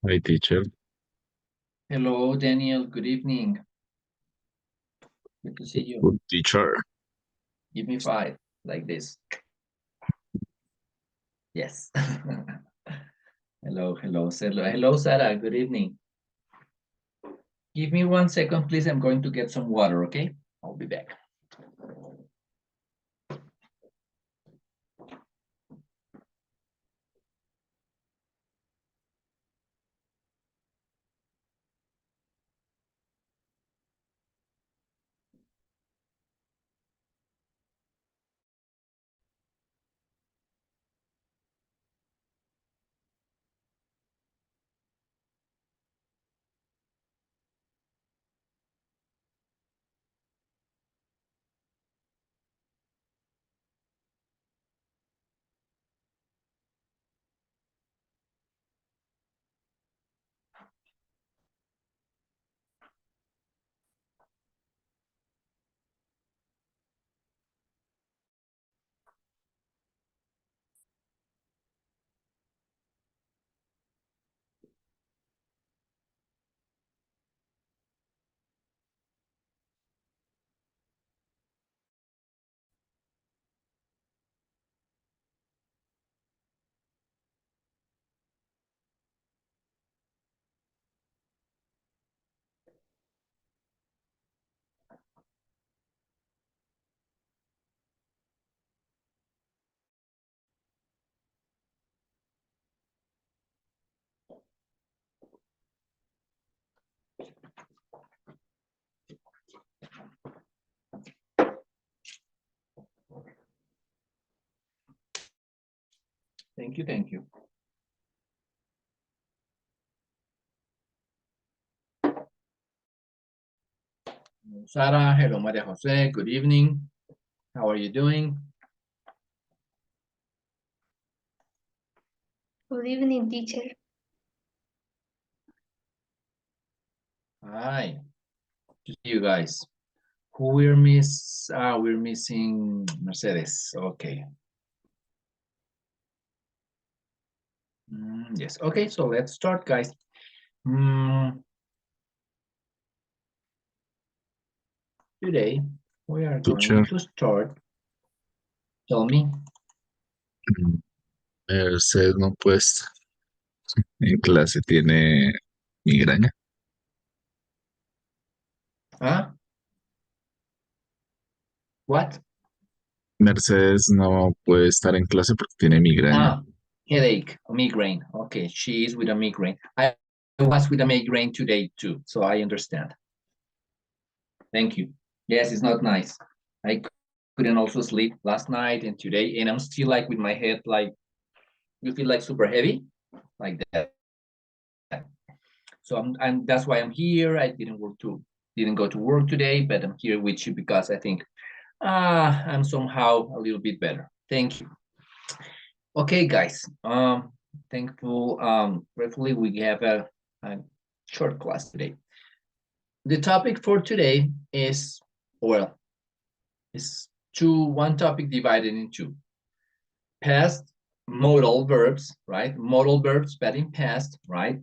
Hi, teacher. Hello, Daniel. Good evening. Good to see you. Good teacher. Give me five, like this. Yes. Hello, Sarah. Hello, Sarah. Good evening. Give me 1 second, please. I'm going to get some water, okay? I'll be back. Thank you. Sarah, hello, Maria Jose. Good evening. How are you doing? Good evening, teacher. Hi. To see you guys. Who we're missing Mercedes. Okay. Yes. Okay, so let's start, guys. Today we are Teacher. going to start. Tell me. Mercedes no pues en clase tiene migraña. Huh? What? Mercedes no puede estar en clase porque tiene migraña. Headache, migraine. Okay, she is with a migraine. I was with a migraine today too, so I understand. Thank you. Yes, it's not nice. I couldn't also sleep last night and today, and I'm still like with my head like, you feel like super heavy, like that. So I'm that's why I'm here. I didn't go to work today, but I'm here with you because I think I'm somehow a little bit better. Thank you. Okay, guys. Gratefully we have a short class today. The topic for today is, well, is one topic divided in two. Past modal verbs, right? Modal verbs, but in past, right?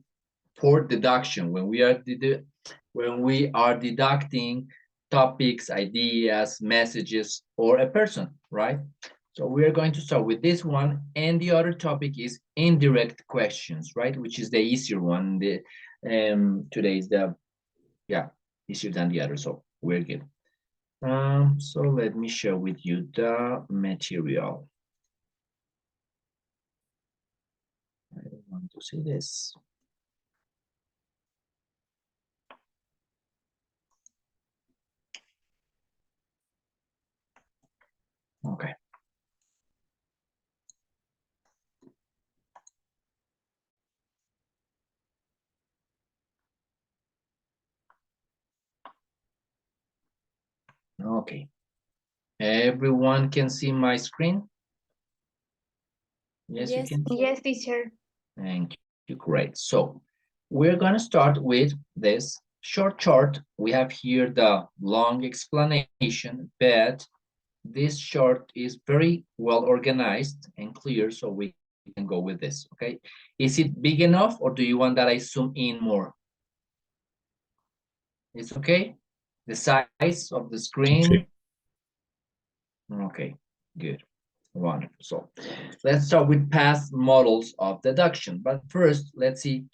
For deduction, when we are deducting topics, ideas, messages, or a person, right? So we are going to start with this one, and the other topic is indirect questions, right? Which is the easier one. Today is easier than the other, so we're good. So let me share with you the material. I don't want to see this. Okay. Okay. Everyone can see my screen? Yes, you can. Yes, teacher. Thank you. Great. So we're going to start with this short chart. We have here the long explanation, but this chart is very well organized and clear, so we can go with this, okay? Is it big enough or do you want that I zoom in more? It's okay? The size of the screen? Sí. Okay, good. Wonderful. So let's start with past models of deduction. But first, let's see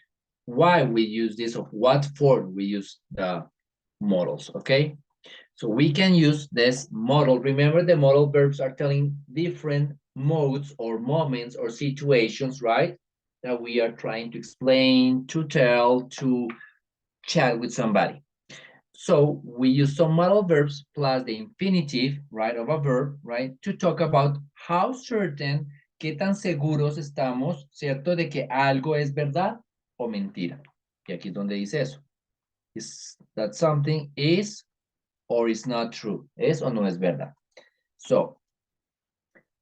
why we use this or what for we use the models, okay? So we can use this model. Remember, the modal verbs are telling different modes or moments or situations, right? That we are trying to explain, to tell, to chat with somebody. So we use some modal verbs plus the infinitive, right, of a verb, right, to talk about how certain, qué tan seguros estamos, ¿cierto?, de que algo es verdad o mentira. Y aquí es donde dice eso. Is that something is or is not true? ¿Es o no es verdad? So,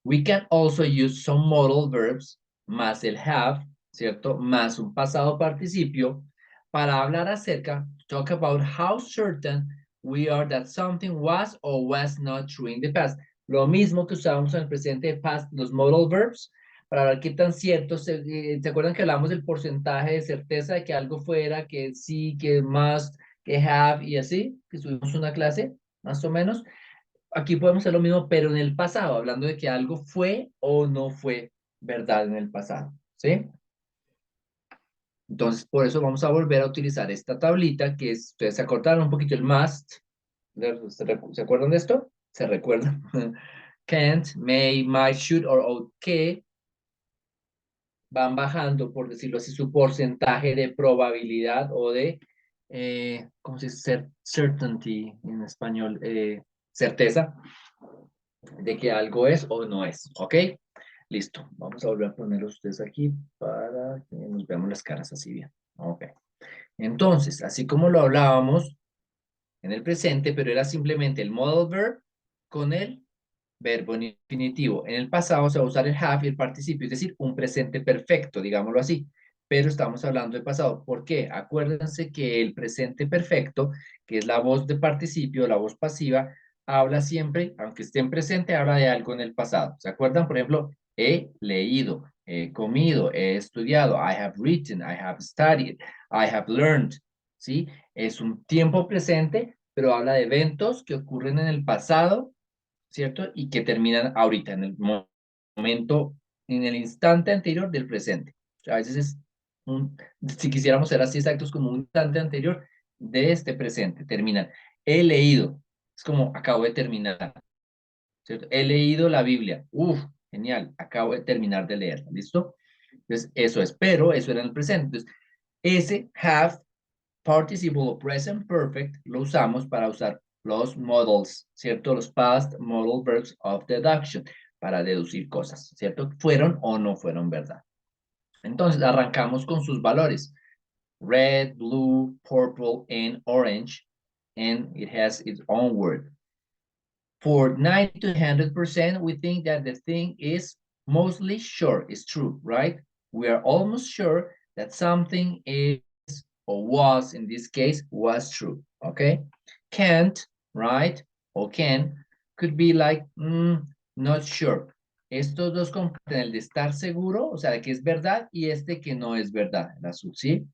we can also use some modal verbs más el have, ¿cierto? Más un pasado participio para hablar acerca, talk about how certain we are that something was or was not true in the past. Lo mismo que usábamos en el presente past, los modal verbs, para ver qué tan cierto, ¿se acuerdan que hablamos del porcentaje de certeza de que algo fuera, que sí, que must, que have y así? Que tuvimos una clase, más o menos. Aquí podemos hacer lo mismo, pero en el pasado, hablando de que algo fue o no fue verdad en el pasado, ¿sí? Entonces, por eso vamos a volver a utilizar esta tablita, que es, ustedes se acordaron un poquito el must, ¿se acuerdan de esto? ¿Se recuerdan? Can't, may, might, should, or ought, que van bajando, por decirlo así, su porcentaje de probabilidad o de, ¿cómo se dice? Certainty en español, certeza de que algo es o no es, ¿ok? Listo, vamos a volver a poner ustedes aquí para que nos veamos las caras así bien, ok. Entonces, así como lo hablábamos en el presente, pero era simplemente el modal verb con el verbo en infinitivo. En el pasado se va a usar el have y el participio, es decir, un presente perfecto, digámoslo así. Pero estamos hablando de pasado. ¿Por qué? Acuérdense que el presente perfecto, que es la voz de participio, la voz pasiva, habla siempre, aunque esté en presente, habla de algo en el pasado. ¿Se acuerdan? Por ejemplo, he leído, he comido, he estudiado, I have written, I have studied, I have learned. ¿Sí? Es un tiempo presente, pero habla de eventos que ocurren en el pasado, ¿cierto? Y que terminan ahorita, en el momento, en el instante anterior del presente. O sea, a veces es, si quisiéramos ser así exactos, como un instante anterior de este presente, terminan. He leído, es como acabo de terminar, ¿cierto? He leído la Biblia, genial, acabo de terminar de leerla, ¿listo? Entonces, eso es, pero eso era en el presente. Entonces, ese have, participle o present perfect, lo usamos para usar los modals, ¿cierto? Los past modal verbs of deduction, para deducir cosas, ¿cierto? ¿Fueron o no fueron verdad? Entonces, arrancamos con sus valores. Red, blue, purple, and orange, and it has its own word. For 90 to 100%, we think that the thing is mostly sure, it's true, right? We are almost sure that something is or was, in this case, was true, okay? Can't, right, or can, could be like, not sure. Estos dos comparten el de estar seguro, o sea, de que es verdad, y este que no es verdad, el azul, ¿sí?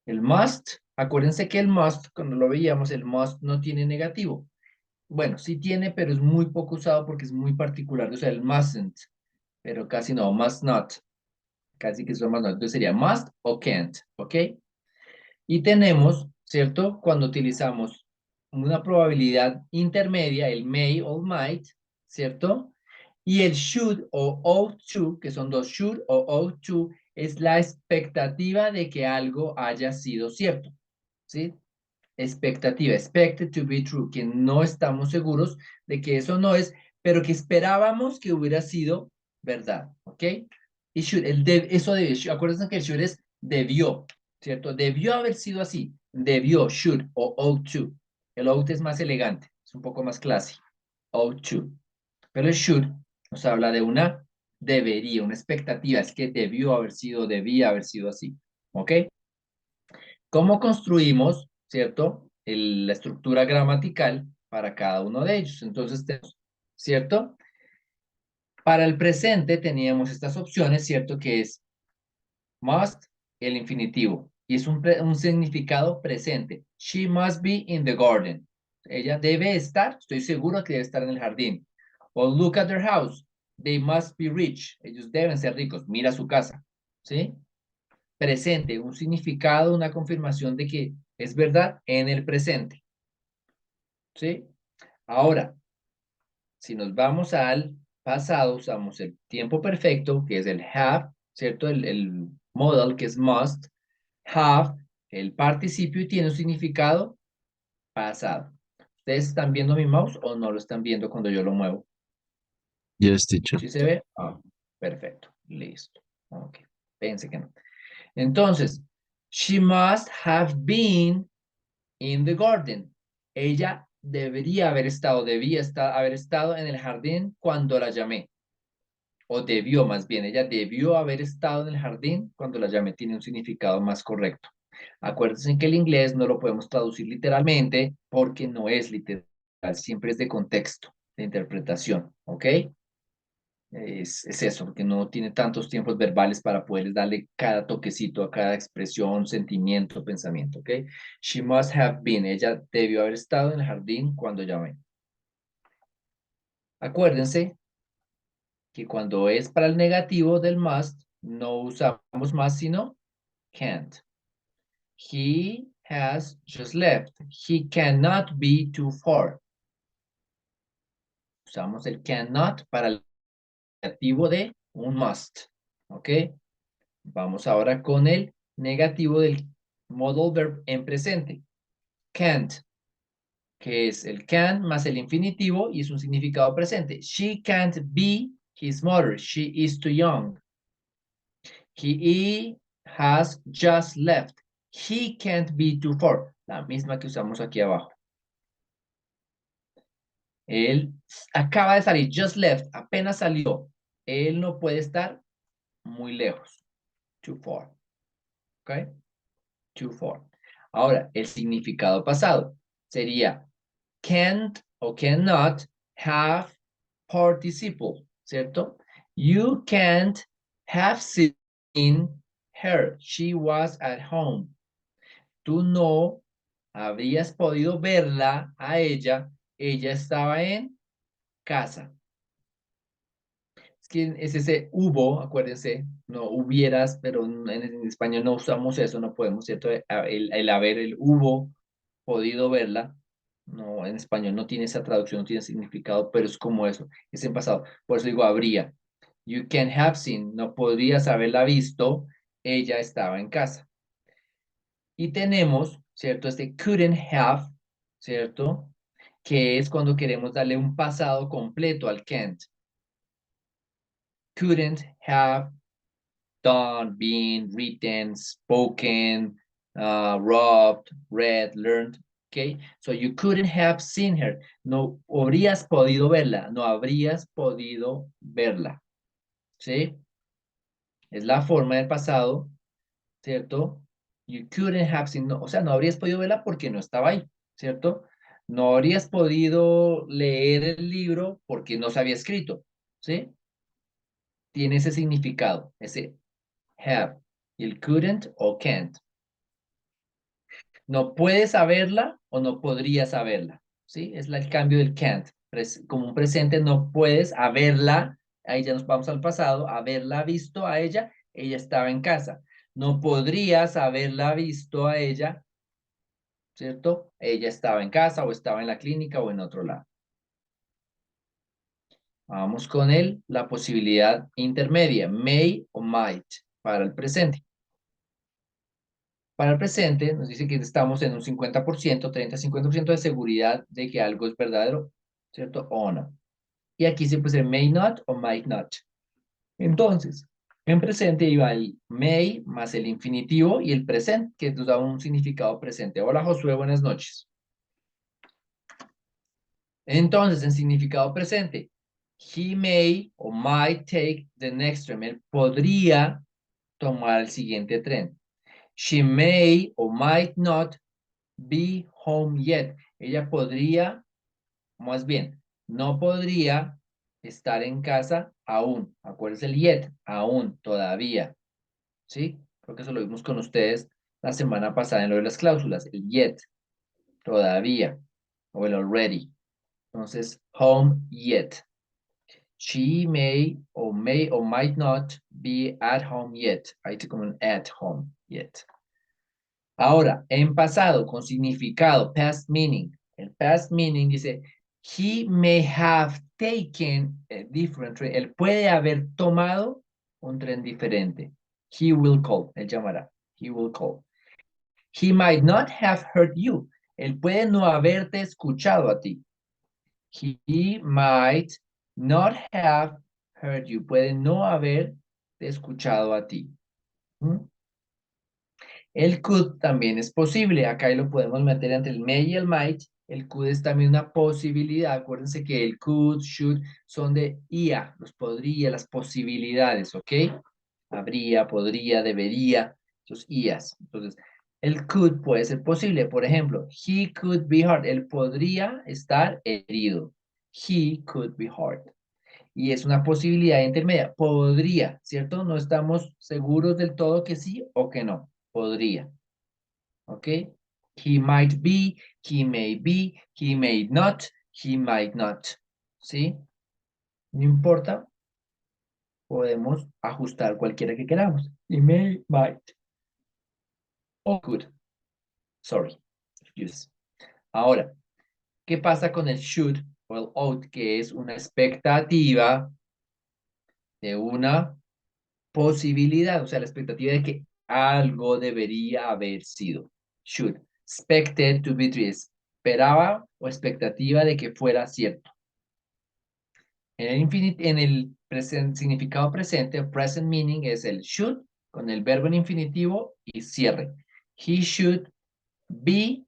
El must, acuérdense que el must, cuando lo veíamos, el must no tiene negativo. Bueno, sí tiene, pero es muy poco usado porque es muy particular, o sea, el mustn't, pero casi no, must not, casi que son más no, entonces sería must o can't, ¿ok? Y tenemos, ¿cierto? Cuando utilizamos una probabilidad intermedia, el may o might, ¿cierto? Y el should o ought to, que son dos should o ought to, es la expectativa de que algo haya sido cierto, ¿sí? Expectativa, expected to be true, que no estamos seguros de que eso no es, pero que esperábamos que hubiera sido verdad, ¿ok? Y should, eso debe, acuérdense que el should es debió, ¿cierto? Debió haber sido así, debió, should o ought to. El ought es más elegante, es un poco más classy, ought to. Pero el should nos habla de una debería, una expectativa, es que debió haber sido, debía haber sido así, ¿ok? ¿Cómo construimos, cierto, la estructura gramatical para cada uno de ellos? Entonces, tenemos, ¿cierto? Para el presente teníamos estas opciones, ¿cierto? Que es must, el infinitivo. Y es un significado presente. She must be in the garden. Ella debe estar, estoy seguro que debe estar en el jardín. O look at their house. They must be rich. Ellos deben ser ricos. Mira su casa. ¿Sí? Presente, un significado, una confirmación de que es verdad en el presente. ¿Sí? Ahora, si nos vamos al pasado, usamos el tiempo perfecto, que es el have, ¿cierto? El modal, que es must. Have, el participio, y tiene un significado pasado. ¿Ustedes están viendo mi mouse o no lo están viendo cuando yo lo muevo? Yes, teacher. ¿Sí se ve? Ah, perfecto. Listo. Ok. Pense que no. Entonces, she must have been in the garden. Ella debería haber estado, haber estado en el jardín cuando la llamé. O debió más bien, ella debió haber estado en el jardín cuando la llamé. Tiene un significado más correcto. Acuérdense que el inglés no lo podemos traducir literalmente porque no es literal, siempre es de contexto, de interpretación, ¿ok? Es eso, porque no tiene tantos tiempos verbales para poder darle cada toquecito a cada expresión, sentimiento, pensamiento, ¿ok? She must have been, ella debió haber estado en el jardín cuando llamé. Acuérdense que cuando es para el negativo del must, no usamos must sino can't. He has just left. He cannot be too far. Usamos el cannot para el negativo de un must. ¿Ok? Vamos ahora con el negativo del modal verb en presente. Can't, que es el can más el infinitivo y es un significado presente. She can't be his mother. She is too young. He has just left. He can't be too far. La misma que usamos aquí abajo. Él acaba de salir, just left, apenas salió. Él no puede estar muy lejos. Too far. ¿Ok? Too far. Ahora, el significado pasado sería can't o cannot have participle, ¿cierto? You can't have seen her. She was at home. Tú no habrías podido verla a ella. Ella estaba en casa. Es que es ese hubo, acuérdense, no hubieras, pero en español no usamos eso, no podemos, ¿cierto? El haber, el hubo podido verla, no, en español no tiene esa traducción, no tiene significado, pero es como eso, es en pasado. Por eso digo habría. You can have seen, no podrías haberla visto, ella estaba en casa. Y tenemos, ¿cierto? Este couldn't have, ¿cierto? Que es cuando queremos darle un pasado completo al can't. Couldn't have done, been, written, spoken, robbed, read, learned. Okay, so you couldn't have seen her. No habrías podido verla, no habrías podido verla. ¿Sí? Es la forma del pasado, ¿cierto? You couldn't have seen, no, o sea, no habrías podido verla porque no estaba ahí, ¿cierto? No habrías podido leer el libro porque no se había escrito, ¿sí? Tiene ese significado, ese have, y el couldn't o can't. No puedes saberla o no podrías saberla, ¿sí? Es el cambio del can't. Como un presente no puedes haberla, ahí ya nos vamos al pasado, haberla visto a ella, ella estaba en casa. No podrías haberla visto a ella, ¿cierto? Ella estaba en casa o estaba en la clínica o en otro lado. Vamos con la posibilidad intermedia, may o might, para el presente. Para el presente nos dice que estamos en un 50%, 30-50% de seguridad de que algo es verdadero, ¿cierto? O no. Y aquí se puede ser may not o might not. Entonces, en presente iba el may más el infinitivo y el presente, que nos da un significado presente. Hola Josué, buenas noches. Entonces, en significado presente, he may o might take the next train. Él podría tomar el siguiente tren. She may or might not be home yet. Ella podría, más bien, no podría estar en casa aún. Acuérdense el yet, aún, todavía. ¿Sí? Creo que eso lo vimos con ustedes la semana pasada en lo de las cláusulas. El yet, todavía. O el already. Entonces, home yet. She may or might not be at home yet. Ahí te como at home yet. Ahora, en pasado, con significado, past meaning. El past meaning dice, he may have taken a different train. Él puede haber tomado un tren diferente. He will call. Él llamará. He will call. He might not have heard you. Él puede no haberte escuchado a ti. He might not have heard you. Puede no haberte escuchado a ti. ¿Mm? El could también es posible. Acá lo podemos meter entre el may y el might. El could es también una posibilidad. Acuérdense que el could, should son de IA, los podría, las posibilidades, ¿ok? Habría, podría, debería, esos IAs. Entonces, el could puede ser posible. Por ejemplo, he could be hurt. Él podría estar herido. He could be hurt. Y es una posibilidad intermedia. Podría, ¿cierto? No estamos seguros del todo que sí o que no. Podría. ¿Ok? He might be, he may not, he might not. ¿Sí? No importa. Podemos ajustar cualquiera que queramos. He may, might. O could. Sorry. Excuse. Ahora, ¿qué pasa con el should o el ought, que es una expectativa de una posibilidad? O sea, la expectativa de que algo debería haber sido. Should. Expected to be true. Esperaba o expectativa de que fuera cierto. En el significado presente, present meaning es el should con el verbo en infinitivo y cierre. He should be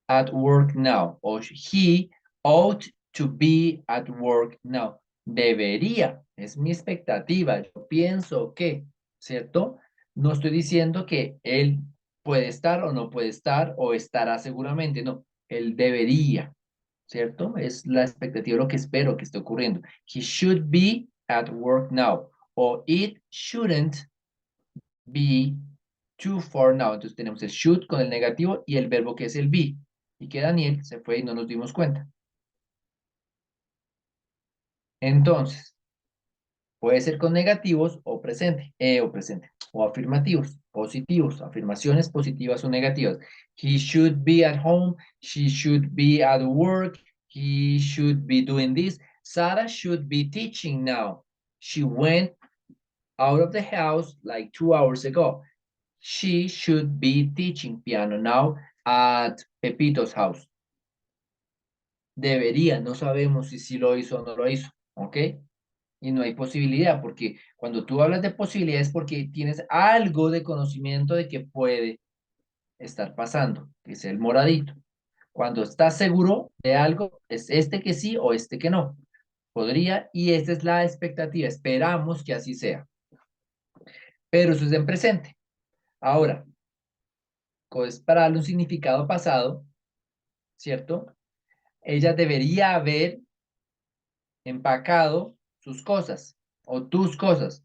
at work now. O he ought to be at work now. Debería, es mi expectativa. Yo pienso que, ¿cierto? No estoy diciendo que él puede estar o no puede estar o estará seguramente. No, él debería, ¿cierto? Es la expectativa, lo que espero que esté ocurriendo. He should be at work now. O it shouldn't be too far now. Entonces tenemos el should con el negativo y el verbo que es el be. Y que Daniel se fue y no nos dimos cuenta. Entonces, puede ser con negativos o presente, o afirmativos, positivos, afirmaciones positivas o negativas. He should be at home, she should be at work, he should be doing this. Sarah should be teaching now. She went out of the house like 2 hours ago. She should be teaching piano now at Pepito's house. Debería, no sabemos si sí lo hizo o no lo hizo, ¿ok? Y no hay posibilidad, porque cuando tú hablas de posibilidades es porque tienes algo de conocimiento de que puede estar pasando, que es el moradito. Cuando estás seguro de algo, es este que sí o este que no. Podría, y esta es la expectativa, esperamos que así sea. Pero eso es en presente. Ahora, es para darle un significado pasado, ¿cierto? Ella debería haber empacado sus cosas o tus cosas.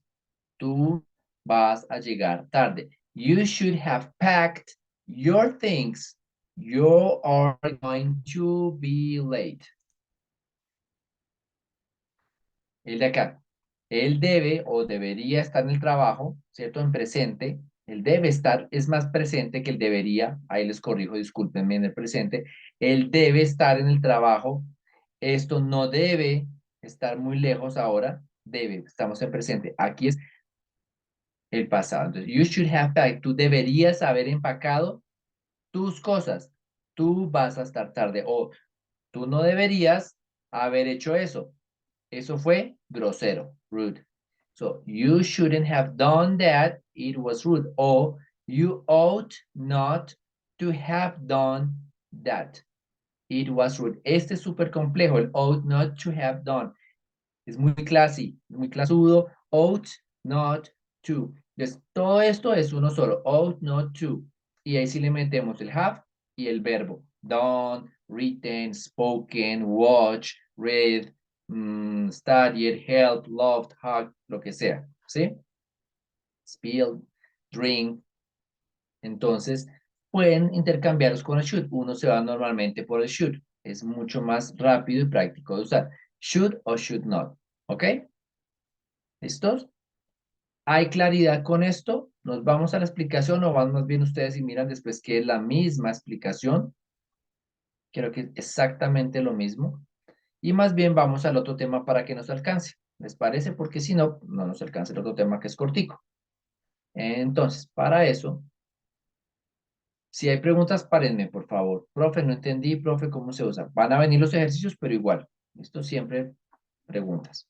Tú vas a llegar tarde. You should have packed your things. You are going to be late. El de acá. Él debe o debería estar en el trabajo, ¿cierto? En presente. El debe estar es más presente que el debería. Ahí les corrijo, discúlpenme en el presente. Él debe estar en el trabajo. Esto no debe estar muy lejos ahora. Debe, estamos en presente. Aquí es el pasado. Entonces, you should have packed. Tú deberías haber empacado tus cosas. Tú vas a estar tarde. O tú no deberías haber hecho eso. Eso fue grosero, rude. So, you shouldn't have done that. It was rude. O you ought not to have done that. It was rude. Este es súper complejo, el ought not to have done. Es muy muy clasudo. Ought not to. Entonces, todo esto es uno solo. Ought not to. Y ahí sí le metemos el have y el verbo. Done, written, spoken, watch, read, studied, helped, loved, hugged, lo que sea, ¿sí? Spilled, drink. Entonces, pueden intercambiarlos con el should. Uno se va normalmente por el should. Es mucho más rápido y práctico de usar. Should o should not. ¿Ok? ¿Listos? ¿Hay claridad con esto? ¿Nos vamos a la explicación o van más bien ustedes y miran después que es la misma explicación? Creo que es exactamente lo mismo. Y más bien vamos al otro tema para que nos alcance. ¿Les parece? Porque si no, no nos alcanza el otro tema que es cortico. Entonces, para eso, si hay preguntas, párenme, por favor. Profe, no entendí, profe, ¿cómo se usa? Van a venir los ejercicios, pero igual. Esto siempre preguntas.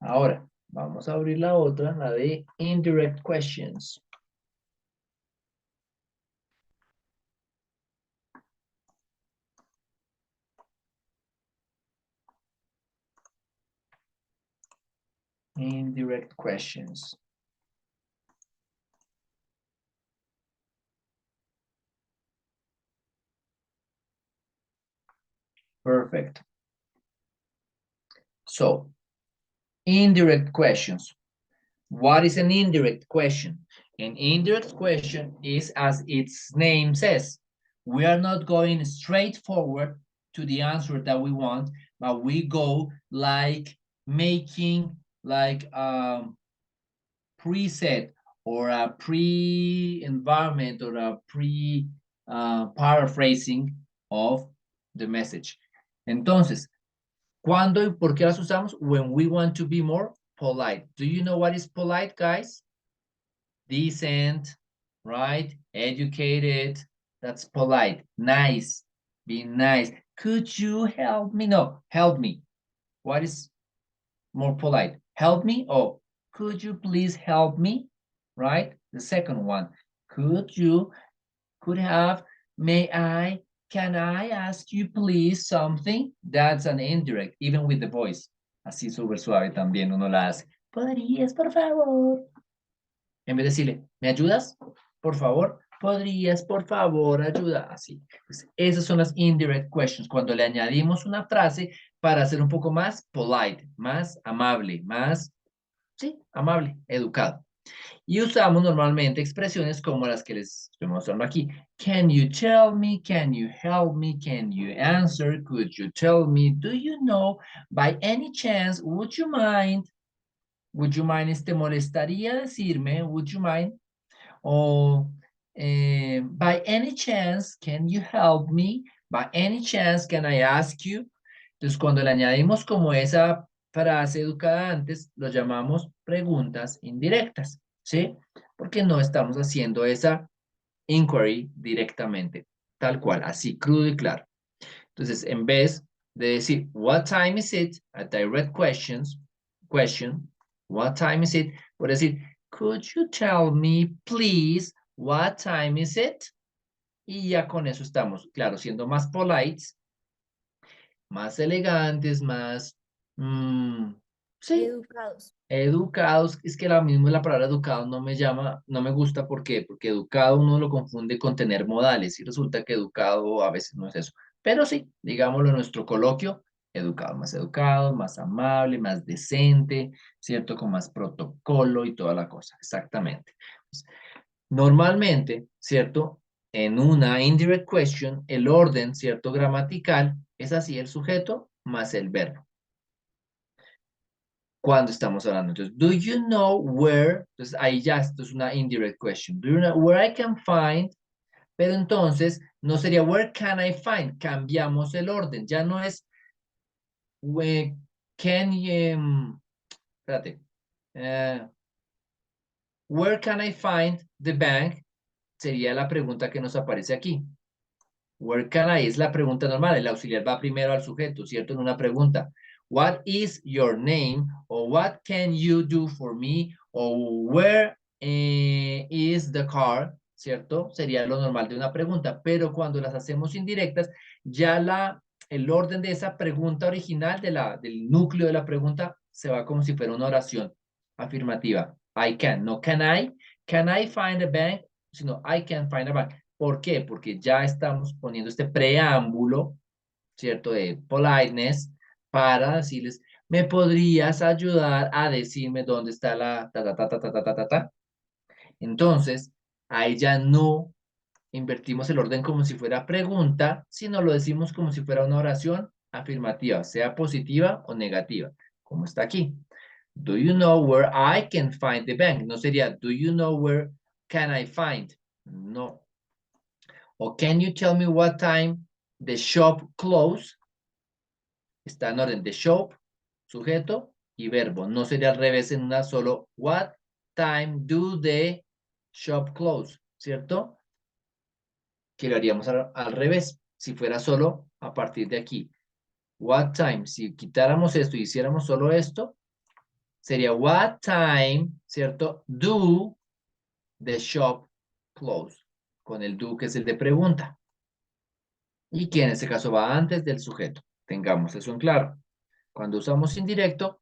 Ahora, vamos a abrir la otra, la de indirect questions. Indirect questions. Perfect. So, indirect questions. What is an indirect question? An indirect question is, as its name says, we are not going straight forward to the answer that we want, but we go like making like preset or a pre-environment or a paraphrasing of the message. Entonces, ¿cuándo y por qué las usamos? When we want to be more polite. Do you know what is polite, guys? Decent, right? Educated. That's polite. Nice. Be nice. Could you help me? No, help me. What is more polite? Help me? Oh, could you please help me? Right? The second one. Could you, could have, may I, can I ask you please something? That's an indirect, even with the voice. Así súper suave también uno la hace. ¿Podrías, por favor? En vez de decirle, ¿me ayudas? Por favor. ¿Podrías, por favor, ayudar? Así. Pues esas son las indirect questions. Cuando le añadimos una frase para ser un poco más polite, más amable, más, sí, amable, educado. Y usamos normalmente expresiones como las que les estoy mostrando aquí. Can you tell me? Can you help me? Can you answer? Could you tell me? Do you know? By any chance, would you mind? Would you mind? ¿Te molestaría decirme? Would you mind? O by any chance, can you help me? By any chance, can I ask you? Entonces, cuando le añadimos como esa frase educada antes, lo llamamos preguntas indirectas, ¿sí? Porque no estamos haciendo esa inquiry directamente, tal cual, así, crudo y claro. Entonces, en vez de decir, what time is it? A direct question, what time is it? Por decir, could you tell me, please, what time is it? Y ya con eso estamos, claro, siendo más polite, más elegantes, más, sí, Educados. educados. Es que la misma la palabra educado no me llama, no me gusta. ¿Por qué? Porque educado uno lo confunde con tener modales y resulta que educado a veces no es eso. Pero sí, digámoslo en nuestro coloquio, educado, más amable, más decente, ¿cierto? Con más protocolo y toda la cosa, exactamente. Normalmente, ¿cierto? En una indirect question, el orden, ¿cierto? Gramatical es así, el sujeto más el verbo. Cuando estamos hablando, entonces, do you know where? Entonces, ahí ya esto es una indirect question. Do you know where I can find? Pero entonces, no sería where can I find? Cambiamos el orden. Ya no es where can you, espérate. Where can I find the bank? Sería la pregunta que nos aparece aquí. Where can I es la pregunta normal. El auxiliar va primero al sujeto, ¿cierto? En una pregunta. What is your name? O what can you do for me? O where is the car? ¿Cierto? Sería lo normal de una pregunta. Pero cuando las hacemos indirectas, ya el orden de esa pregunta original, del núcleo de la pregunta, se va como si fuera una oración afirmativa. I can, no can I find a bank? Sino I can find a bank. ¿Por qué? Porque ya estamos poniendo este preámbulo, ¿cierto? De politeness, para decirles, ¿me podrías ayudar a decirme dónde está la ta, ta, ta, ta, ta, ta, ta, ta, ta? Entonces, ahí ya no invertimos el orden como si fuera pregunta, sino lo decimos como si fuera una oración afirmativa, sea positiva o negativa, como está aquí. Do you know where I can find the bank? No sería, do you know where can I find? No. O can you tell me what time the shop close? Está en orden de shop, sujeto y verbo. No sería al revés en una solo. What time do the shop close? ¿Cierto? Que lo haríamos al revés. Si fuera solo a partir de aquí. What time? Si quitáramos esto y hiciéramos solo esto, sería what time, ¿cierto? Do the shop close. Con el do que es el de pregunta. Y que en este caso va antes del sujeto. Tengamos eso en claro. Cuando usamos indirecto,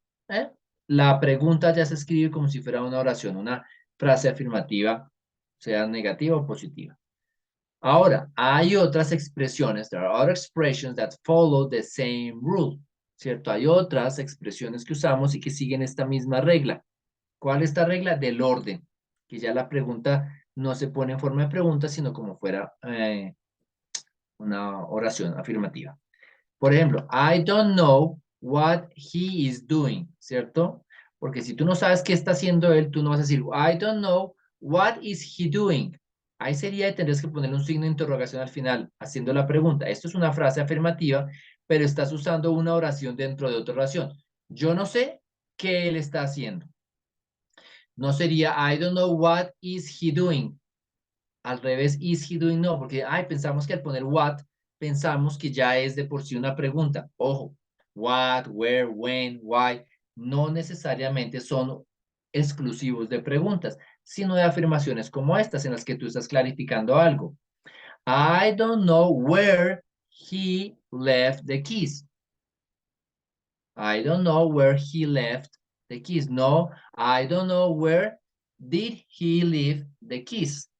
la pregunta ya se escribe como si fuera una oración, una frase afirmativa, sea negativa o positiva. Ahora, hay otras expresiones, there are other expressions that follow the same rule, ¿cierto? Hay otras expresiones que usamos y que siguen esta misma regla. ¿Cuál es esta regla? Del orden, que ya la pregunta no se pone en forma de pregunta, sino como fuera una oración afirmativa. Por ejemplo, I don't know what he is doing, ¿cierto? Porque si tú no sabes qué está haciendo él, tú no vas a decir, I don't know what is he doing. Ahí sería, tendrías que ponerle un signo de interrogación al final, haciendo la pregunta. Esto es una frase afirmativa, pero estás usando una oración dentro de otra oración. Yo no sé qué él está haciendo. No sería, I don't know what is he doing. Al revés, is he doing no, porque pensamos que al poner what, pensamos que ya es de por sí una pregunta. Ojo, what, where, when, why, no necesariamente son exclusivos de preguntas, sino de afirmaciones como estas en las que tú estás clarificando algo. I don't know where he left the keys. I don't know where he left the keys. No, I don't know where did he leave the keys.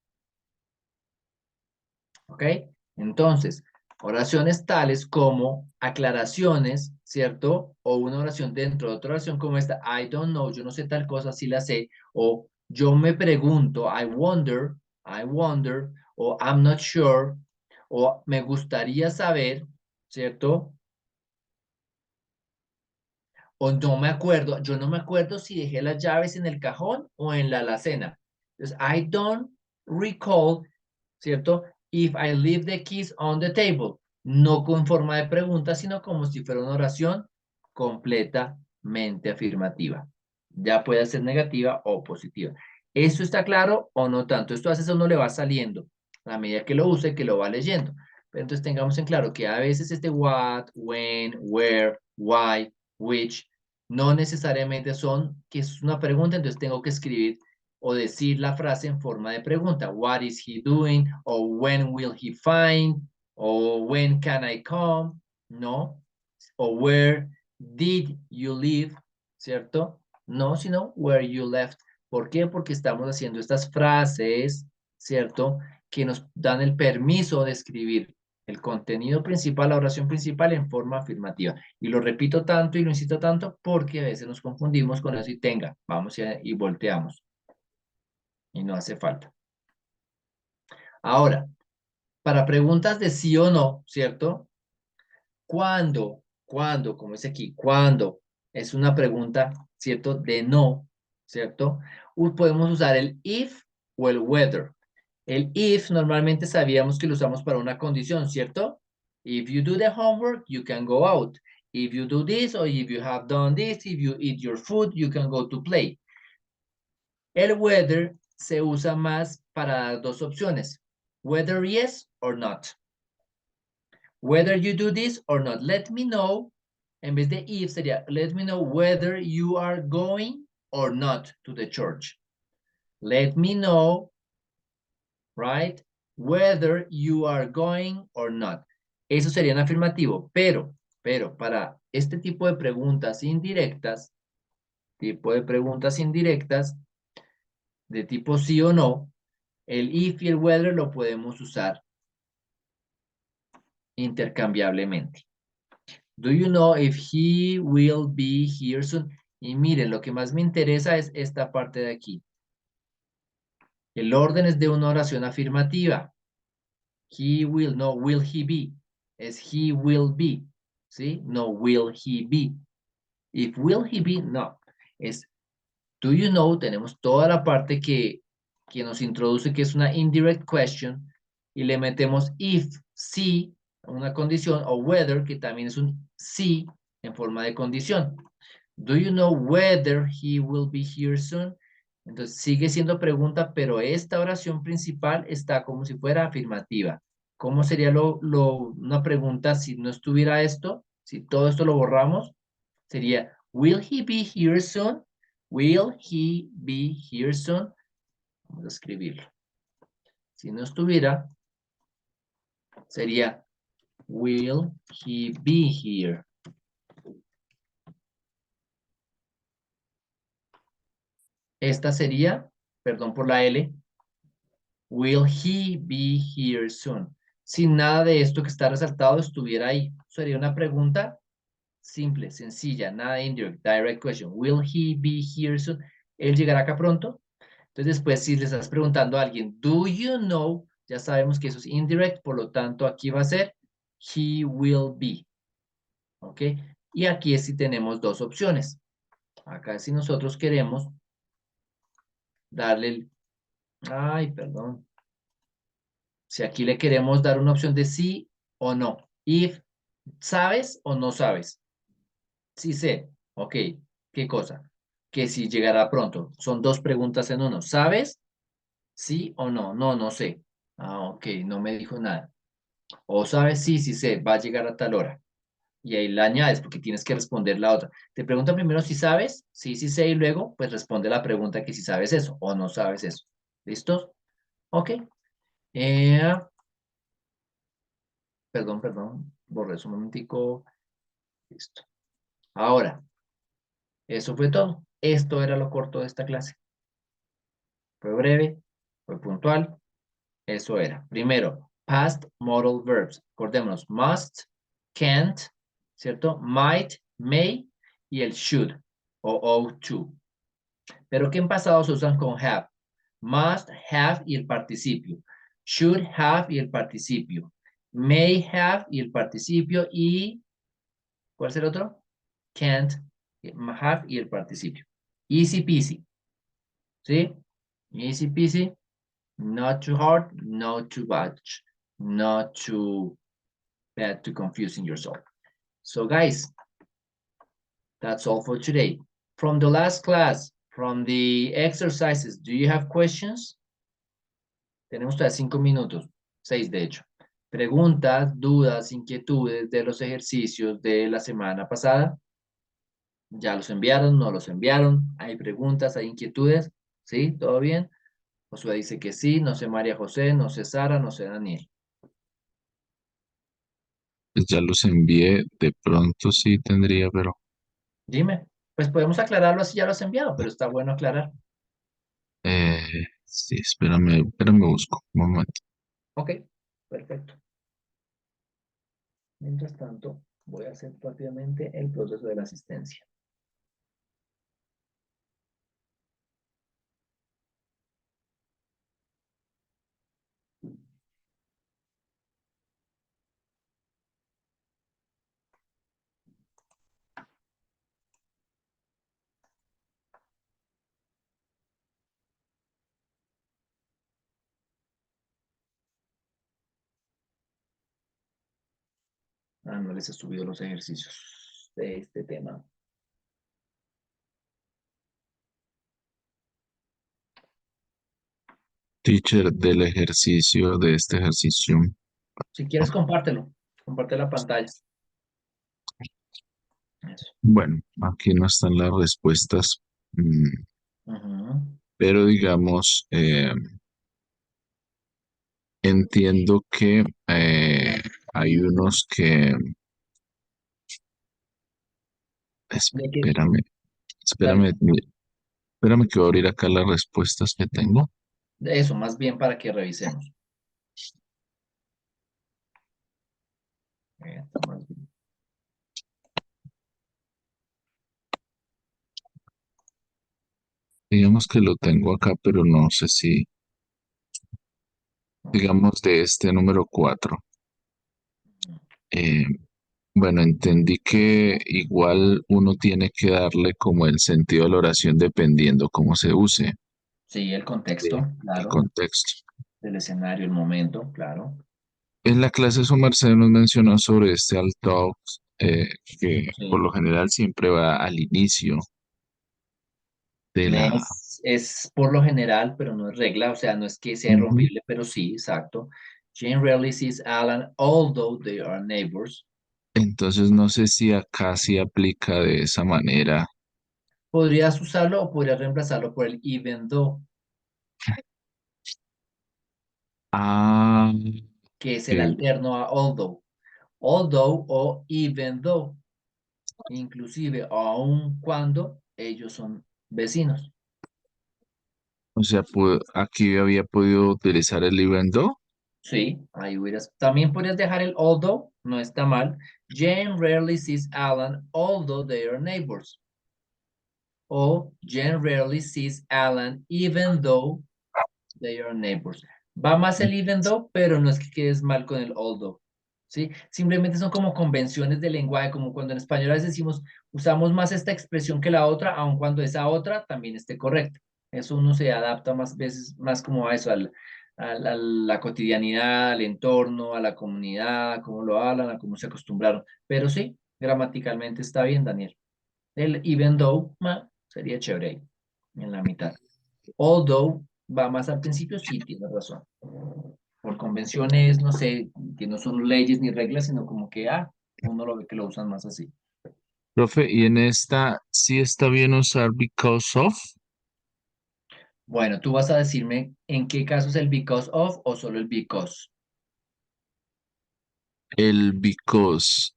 ¿Ok? Entonces, oraciones tales como aclaraciones, ¿cierto? O una oración dentro de otra oración como esta, I don't know, yo no sé tal cosa, sí la sé, o yo me pregunto, I wonder, o I'm not sure, o me gustaría saber, ¿cierto? O no me acuerdo, yo no me acuerdo si dejé las llaves en el cajón o en la alacena. Entonces, I don't recall, ¿cierto? If I leave the keys on the table. No con forma de pregunta, sino como si fuera una oración completamente afirmativa. Ya puede ser negativa o positiva. ¿Esto está claro o no tanto? Esto a veces a uno le va saliendo a medida que lo use, que lo va leyendo. Pero entonces tengamos en claro que a veces este what, when, where, why, which, no necesariamente son, que es una pregunta, entonces tengo que escribir o decir la frase en forma de pregunta. What is he doing? O when will he find? O when can I come? No. O where did you live? ¿Cierto? No, sino where you left. ¿Por qué? Porque estamos haciendo estas frases, ¿cierto? Que nos dan el permiso de escribir el contenido principal, la oración principal en forma afirmativa. Y lo repito tanto y lo insisto tanto porque a veces nos confundimos con eso y vamos y volteamos. Y no hace falta. Ahora, para preguntas de sí o no, ¿cierto? ¿Cuándo, como dice aquí, cuando es una pregunta, ¿cierto? De no, ¿cierto? Podemos usar el if o el whether. El if normalmente sabíamos que lo usamos para una condición, ¿cierto? If you do the homework, you can go out. If you do this or if you have done this, if you eat your food, you can go to play. El whether se usa más para dos opciones. Whether yes or not. Whether you do this or not. Let me know. En vez de if sería, let me know whether you are going or not to the church. Let me know, right? Whether you are going or not. Eso sería en afirmativo, pero para este tipo de preguntas indirectas, de tipo sí o no, el if y el whether lo podemos usar intercambiablemente. Do you know if he will be here soon? Y miren, lo que más me interesa es esta parte de aquí. El orden es de una oración afirmativa. He will, no will he be. Es he will be. ¿Sí? No will he be. If will he be, no. Es do you know, tenemos toda la parte que nos introduce que es una indirect question y le metemos if, si, una condición, o whether, que también es un si en forma de condición. Do you know whether he will be here soon? Entonces sigue siendo pregunta, pero esta oración principal está como si fuera afirmativa. ¿Cómo sería una pregunta si no estuviera esto? Si todo esto lo borramos, sería, will he be here soon? Will he be here soon? Vamos a escribirlo. Si no estuviera, sería, will he be here? Esta sería, perdón por la L, will he be here soon? Si nada de esto que está resaltado estuviera ahí. Sería una pregunta simple, sencilla, nada de indirect, direct question. Will he be here soon? ¿Él llegará acá pronto? Entonces después si le estás preguntando a alguien, do you know? Ya sabemos que eso es indirect, por lo tanto aquí va a ser he will be. ¿Ok? Y aquí es si tenemos dos opciones. Acá si nosotros queremos darle el... Ay, perdón. Si aquí le queremos dar una opción de sí o no. If, ¿sabes o no sabes? Sí sé. Ok. ¿Qué cosa? Que si llegará pronto. Son dos preguntas en uno. ¿Sabes? ¿Sí o no? No, no sé. Ah, ok. No me dijo nada. O sabes, sí, sí sé, va a llegar a tal hora. Y ahí la añades porque tienes que responder la otra. Te pregunta primero si sabes, sí, sí sé, y luego pues responde la pregunta que si sabes eso o no sabes eso. ¿Listos? Ok. Eh, perdón, borré eso un momentico. Listo. Ahora, eso fue todo. Esto era lo corto de esta clase. Fue breve, fue puntual. Eso era. Primero, past modal verbs. Acordémonos, must, can't, ¿cierto? Might, may y el should o ought to. Pero que en pasado se usan con have. Must have y el participio. Should have y el participio. May have y el participio. Y, ¿cuál es el otro? Can't have y el participio. Easy peasy. ¿Sí? Easy peasy. Not too hard, not too much, not too bad to confusing yourself. So guys, that's all for today. From the last class, from the exercises, do you have questions? Tenemos todavía 5 minutos, 6 de hecho. Preguntas, dudas, inquietudes de los ejercicios de la semana pasada. ¿Ya los enviaron? ¿No los enviaron? ¿Hay preguntas? ¿Hay inquietudes? ¿Sí? ¿Todo bien? Josué dice que sí. No sé María José, no sé Sara, no sé Daniel. Pues ya los envié, de pronto sí tendría, pero Dime. Pues podemos aclararlo así, ya lo has enviado, pero está bueno aclarar. sí, espérame, busco un momento. Ok, perfecto. Mientras tanto, voy a hacer rápidamente el proceso de la asistencia. Ah, no les he subido los ejercicios de este tema. Teacher del ejercicio, de este ejercicio. Si quieres, compártelo. Comparte la pantalla. Eso. Bueno, aquí no están las respuestas, Ujú. pero digamos, entiendo que hay unos que, De que, espérame, dale. espérame que voy a abrir acá las respuestas que tengo. De eso, más bien para que revisemos. Más bien. Digamos que lo tengo acá, pero no sé si, digamos, de este número 4. Eh, bueno, entendí que igual uno tiene que darle como el sentido a la oración dependiendo cómo se use Sí, el de- contexto, el claro, contexto. del escenario, el momento, claro. En la clase su merced nos mencionó sobre este alt talks, que por Sí. lo general siempre va al inicio de la... Es por lo general, pero no es regla, o sea, no es que sea Ujú. irrompible, pero sí, exacto. Jane rarely sees Alan, although they are neighbors. Entonces no sé si acá sí aplica de esa manera. Podrías usarlo o podrías reemplazarlo por el even though, Ah, que es el ok. alterno a although. Although o even though, inclusive aun cuando ellos son vecinos. O sea, aquí había podido utilizar el even though. Sí, ahí hubieras. También podrías dejar el although, no está mal. Jane rarely sees Alan, although they are neighbors. O Jen rarely sees Alan, even though they are neighbors. Va más el even though, pero no es que quedes mal con el although. ¿Sí? Simplemente son como convenciones de lenguaje, como cuando en español a veces decimos, usamos más esta expresión que la otra, aun cuando esa otra también esté correcta. Eso uno se adapta más veces, más como a eso, a la cotidianidad, al entorno, a la comunidad, a cómo lo hablan, a cómo se acostumbraron. Pero sí, gramaticalmente está bien, Daniel. El even though sería chévere ahí, en la mitad. Although va más al principio, sí, tienes razón. Por convenciones, no sé, que no son leyes ni reglas, sino como que, uno lo ve que lo usan más así. Profe, y en esta sí está bien usar because of. Bueno, tú vas a decirme en qué caso es el because of o solo el because. El because.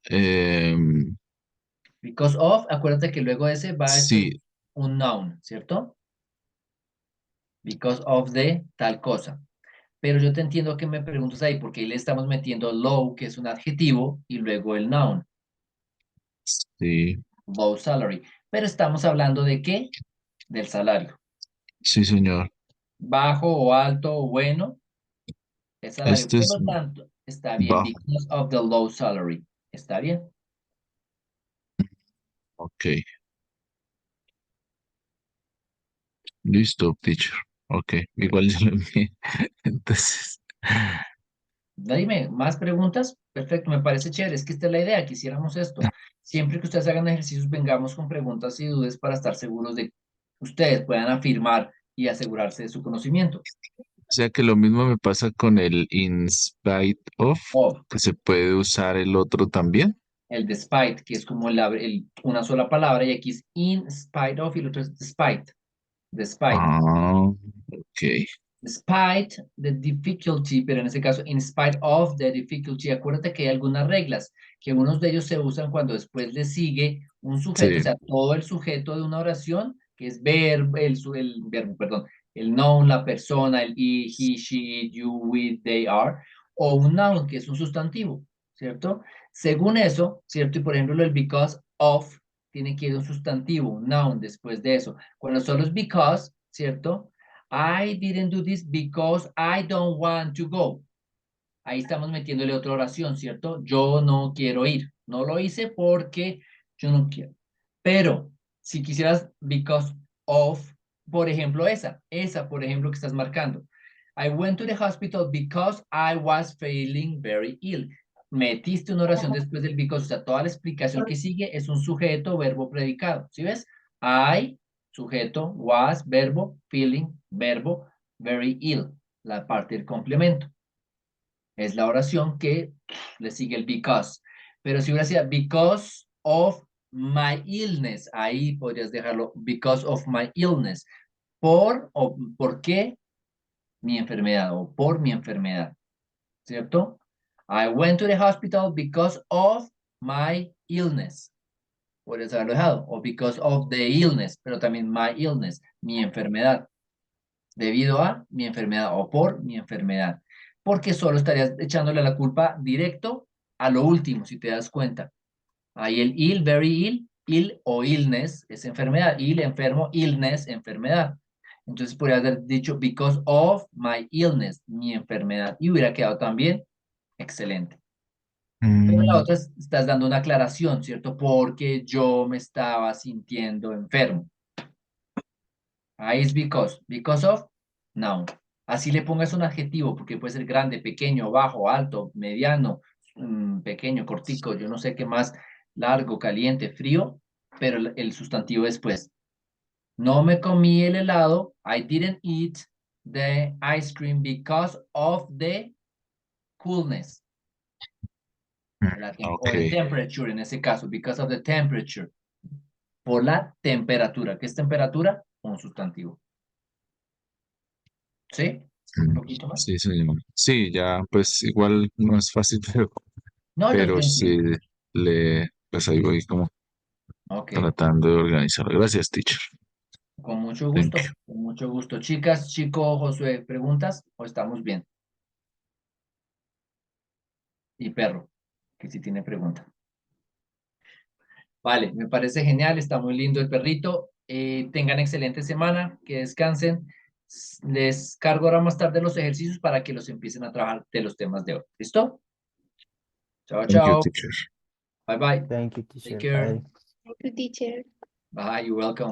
Because of, acuérdate que luego ese va después Sí, un noun, ¿cierto? Because of the tal cosa. Pero yo te entiendo que me preguntas ahí, porque ahí le estamos metiendo low, que es un adjetivo, y luego el noun, sí, low salary. Pero estamos hablando de qué? Del salario. sí, señor. Bajo o alto o bueno, el salario. Este Por es lo tanto, está bien, bajo. because of the low salary. ¿Está bien? Ok, listo, teacher. Ok, igual ya lo envié. Entonces, Dime, ¿más preguntas? Perfecto, me parece chévere. Es que esta es la idea, quisiéramos esto. Siempre que ustedes hagan ejercicios, vengamos con preguntas y dudas para estar seguros de que ustedes puedan afirmar y asegurarse de su conocimiento. o sea que lo mismo me pasa con el in spite of, Of, que se puede usar el otro también. el despite, que es como una sola palabra, y aquí es in spite of y el otro es despite. Despite. Ah, ok. Despite the difficulty, pero en este caso, in spite of the difficulty, acuérdate que hay algunas reglas, que unos de ellos se usan cuando después le sigue un sujeto, o Sí, sea, todo el sujeto de una oración, que es verbo, el verbo, perdón, el noun, la persona, el he, he, she, it, you, we, they are, o un noun, que es un sustantivo, ¿cierto? Según eso, ¿cierto? Y por ejemplo, el because of tiene que ir un sustantivo, un noun después de eso. Cuando solo es because, ¿cierto? I didn't do this because I don't want to go. Ahí estamos metiéndole otra oración, ¿cierto? Yo no quiero ir. No lo hice porque yo no quiero. Pero si quisieras because of, por ejemplo, esa, por ejemplo, que estás marcando. I went to the hospital because I was feeling very ill. Metiste una oración después del because, o sea, toda la explicación que sigue es un sujeto, verbo, predicado. ¿Sí ves? I, sujeto, was, verbo, feeling, verbo, very ill, la parte del complemento. Es la oración que le sigue el because. Pero si hubiera sido because of my illness, ahí podrías dejarlo because of my illness. Por o por qué mi enfermedad o por mi enfermedad, ¿cierto? I went to the hospital because of my illness. Podrías haberlo dejado. O because of the illness, pero también my illness, mi enfermedad. Debido a mi enfermedad o por mi enfermedad. Porque solo estarías echándole la culpa directo a lo último, si te das cuenta. Ahí el ill, very ill, Ill o illness es enfermedad. Ill, enfermo, illness, enfermedad. Entonces podría haber dicho because of my illness, mi enfermedad. Y hubiera quedado también excelente. Pero la Mm, otra estás dando una aclaración, ¿cierto? Porque yo me estaba sintiendo enfermo. Ahí es because of, noun. Así le pongas un adjetivo, porque puede ser grande, pequeño, bajo, alto, mediano, pequeño, cortico, yo no sé qué más, largo, caliente, frío, pero el sustantivo después. No me comí el helado. I didn't eat the ice cream because of the coolness. O the ok, temperature en ese caso, because of the temperature. Por la temperatura. ¿Qué es temperatura? Un sustantivo. ¿Sí? Un poquito más. sí, señor. Sí, ya, pues igual no es fácil, No, yo pero sí entiendo. pues ahí voy como Ok, tratando de organizar. Gracias, teacher. con mucho Thank gusto. Con mucho gusto. Chicas, chico, Josué, ¿preguntas o estamos bien? Y perro, que sí tiene pregunta. Vale, me parece genial, está muy lindo el perrito. Tengan excelente semana, que descansen. Les cargo ahora más tarde los ejercicios para que los empiecen a trabajar de los temas de hoy. ¿Listo? Chao, Thank you, chao. teacher. Bye, bye. Thank you, Take teacher. care. Bye. Thank you, teacher. Bye, you're welcome.